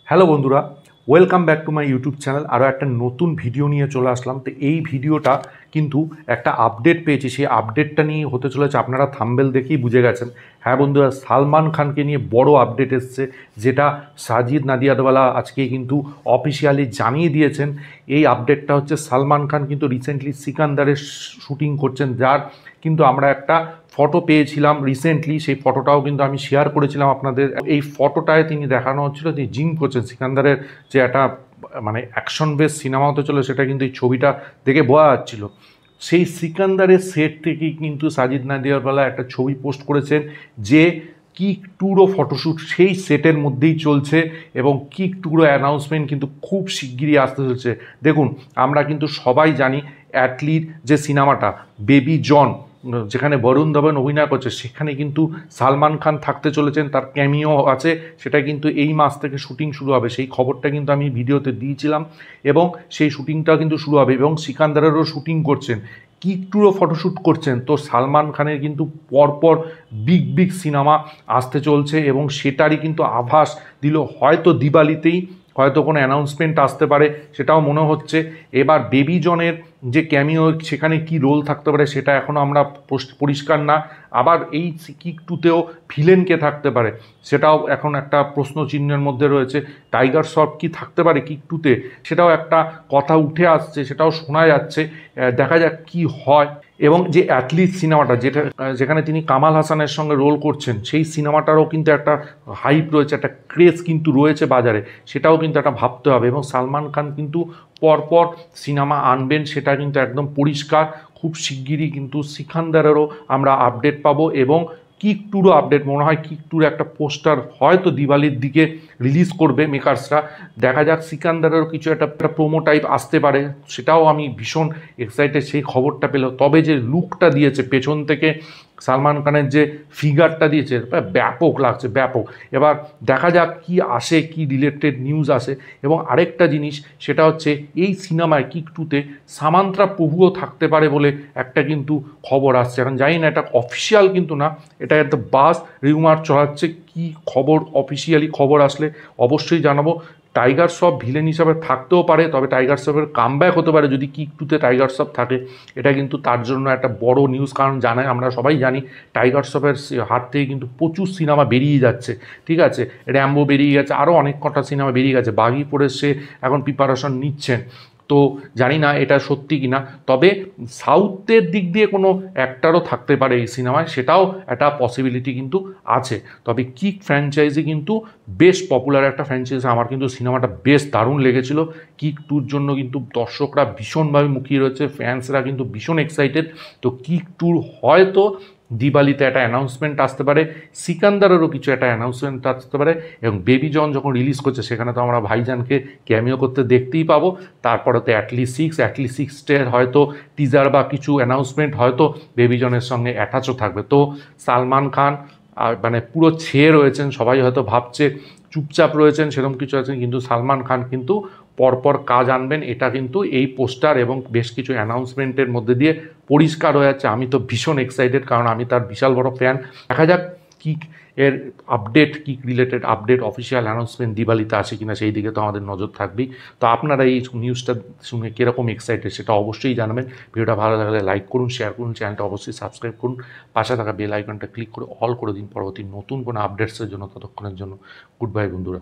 Hello বন্ধুরা, welcome back to my YouTube channel. আরও একটা নতুন ভিডিও নিয়ে চলে আসলাম। তো এই ভিডিওটা কিন্তু একটা আপডেট পেয়েছি, সেই আপডেটটা নিয়ে হতে চলেছে। আপনারা থাম্বনেল দেখেই বুঝে গেছেন। হ্যাঁ বন্ধুরা, সালমান খানকে নিয়ে বড় আপডেট এসছে, যেটা সাজিদ নাদিয়াদওয়ালা আজকে কিন্তু অফিসিয়ালি জানিয়ে দিয়েছেন। এই আপডেটটা হচ্ছে সালমান খান কিন্তু রিসেন্টলি সিকান্দারের শুটিং করছেন, যার কিন্তু আমরা একটা ফটো পেয়েছিলাম রিসেন্টলি। সেই ফটোটাও কিন্তু আমি শেয়ার করেছিলাম আপনাদের। এই ফটোটায় তিনি দেখানো হচ্ছিল তিনি জিম করছেন। সিকান্দারের যে একটা মানে অ্যাকশন বেস সিনেমা হতে চলে, সেটা কিন্তু এই ছবিটা দেখে বোঝা যাচ্ছিল। সেই সিকান্দারের সেট থেকেই কিন্তু সাজিদ নাদিয়াদওয়ালা একটা ছবি পোস্ট করেছেন, যে কিক টুরও ফটোশ্যুট সেই সেটের মধ্যেই চলছে, এবং কিক টুরও অ্যানাউন্সমেন্ট কিন্তু খুব শিগগিরই আসতে চলছে। দেখুন, আমরা কিন্তু সবাই জানি অ্যাটলির যে সিনেমাটা বেবি জন, যেখানে বরুণ ধবন অভিনয় করছে, সেখানে কিন্তু সালমান খান থাকতে চলেছেন, তার ক্যামিও আছে। সেটা কিন্তু এই মাস থেকে শুটিং শুরু হবে, সেই খবরটা কিন্তু আমি ভিডিওতে দিয়েছিলাম। এবং সেই শুটিংটা কিন্তু শুরু হবে, এবং সিকান্দারেরও শুটিং করছেন, কিক টুরও ফটোশ্যুট করছেন। তো সালমান খানের কিন্তু পরপর বিগ বিগ সিনেমা আসতে চলছে, এবং সেটারই কিন্তু আভাস দিল। হয়তো দিওয়ালিতেই হয়তো কোনো অ্যানাউন্সমেন্ট আসতে পারে, সেটাও মনে হচ্ছে। এবার বেবি জনের যে ক্যামিও, সেখানে কি রোল থাকতে পারে সেটা এখনও আমরা পরিষ্কার না। আবার এই কিক টুতেও ভিলেন কে থাকতে পারে, সেটাও এখন একটা প্রশ্ন চিহ্নের মধ্যে রয়েছে। টাইগার শ্রফ কি থাকতে পারে কিক টুতে, সেটাও একটা কথা উঠে আসছে, সেটাও শোনা যাচ্ছে। দেখা যাক কি হয়। এবং যে অ্যাথলিট সিনেমাটা, যেখানে তিনি কামাল হাসানের সঙ্গে রোল করছেন, সেই সিনেমাটারও কিন্তু একটা হাইপ রয়েছে, একটা ক্রেজ কিন্তু রয়েছে বাজারে। সেটাও কিন্তু একটা ভাবতে হবে। এবং সালমান খান কিন্তু পরপর সিনেমা আনবেন, সেটা কিন্তু একদম পরিষ্কার। খুব শিগগিরই কিন্তু সিকান্দারেরও আমরা আপডেট পাবো, এবং কিক টুরও আপডেট। মনে হয় কিক টুর একটা পোস্টার হয়তো দিওয়ালির দিকে রিলিজ করবে মেকার্সরা। দেখা যাক, সিকান্দারেরও কিছু একটা প্রোমো টাইপ আসতে পারে, সেটাও আমি ভীষণ এক্সাইটেড সেই খবরটা পেল। তবে যে লুকটা দিয়েছে পেছন থেকে সালমান খানের, যে ফিগারটা দিয়েছে, ব্যাপক লাগছে, ব্যাপক। এবার দেখা যাক কি আসে, কি রিলেটেড নিউজ আসে। এবং আরেকটা জিনিস, সেটা হচ্ছে এই সিনেমায় কিক টুতে সামান্ত্রা প্রভুও থাকতে পারে বলে একটা কিন্তু খবর আসছে। এখন জানি না, এটা অফিসিয়াল কিন্তু না, এটা একটা বাস রিউমার চলাচ্ছে। কি খবর, অফিসিয়ালি খবর আসলে অবশ্যই জানাবো। টাইগার শ্রফ ভিলেন হিসাবে থাকতেও পারে, তবে টাইগার শ্রফের কামব্যাক হতে পারে যদি কিক টুতে টাইগার শ্রফ থাকে। এটা কিন্তু তার জন্য একটা বড় নিউজ, কারণ আমরা সবাই জানি টাইগার শ্রফের হাত থেকে কিন্তু প্রচুর সিনেমা বেরিয়ে যাচ্ছে। ঠিক আছে, র্যাম্বো বেরিয়ে গেছে, আরও অনেক কটা সিনেমা বেরিয়ে গেছে, বাগি পড়ে সে এখন প্রিপারেশন নিচ্ছেন। তো জানি না এটা সত্যি কিনা, তবে সাউথের দিক দিয়ে কোনো অ্যাক্টারও থাকতে পারে এই সিনেমায়, সেটাও একটা পসিবিলিটি কিন্তু আছে। তবে কিক ফ্র্যাঞ্চাইজি কিন্তু বেশ পপুলার একটা ফ্র্যাঞ্চাইজি। আমার কিন্তু সিনেমাটা বেশ দারুণ লেগেছিল। কিক টুর জন্য কিন্তু দর্শকরা ভীষণভাবে মুখিয়ে রয়েছে, ফ্যান্সরা কিন্তু ভীষণ এক্সাইটেড। তো কিক টুর হয়তো দিওয়ালিতে একটা অ্যানাউন্সমেন্ট আসতে পারে, সিকান্দারেরও কিছু একটা অ্যানাউন্সমেন্ট আসতে পারে। এবং বেবি জন যখন রিলিজ করছে, সেখানে তো আমরা ভাইজানকে ক্যামিও করতে দেখতেই পাবো। তারপরে তো অ্যাটলি সিক্সটের হয়তো টিজার বা কিছু অ্যানাউন্সমেন্ট হয়তো বেবি জনের সঙ্গে অ্যাটাচও থাকবে। তো সালমান খান আর মানে পুরো ছেয়ে রয়েছেন, সবাই হয়তো ভাবছে চুপচাপ রয়েছেন, সেরকম কিছু আছেন, কিন্তু সালমান খান কিন্তু পরপর কাজ আনবেন, এটা কিন্তু এই পোস্টার এবং বেশ কিছু অ্যানাউন্সমেন্টের মধ্যে দিয়ে পরিষ্কার হয়ে যাচ্ছে। আমি তো ভীষণ এক্সাইটেড, কারণ আমি তার বিশাল বড় ফ্যান। দেখা যাক কিক এর update, kick related update, official announcement দিওয়ালিতে আসে কিনা, সেই দিকে তো আমাদের নজর থাকবেই। তো আপনারা এই নিউজটা শুনে কীরকম এক্সাইটেড সেটা অবশ্যই জানাবেন। ভিডিওটা ভালো লাগলে লাইক করুন, শেয়ার করুন, চ্যানেলটা অবশ্যই সাবস্ক্রাইব করুন, পাশে থাকা বেল আইকনটা ক্লিক করে অল করে দিন পরবর্তী নতুন কোনো আপডেটসের জন্য। ততক্ষণের জন্য গুড বাই বন্ধুরা।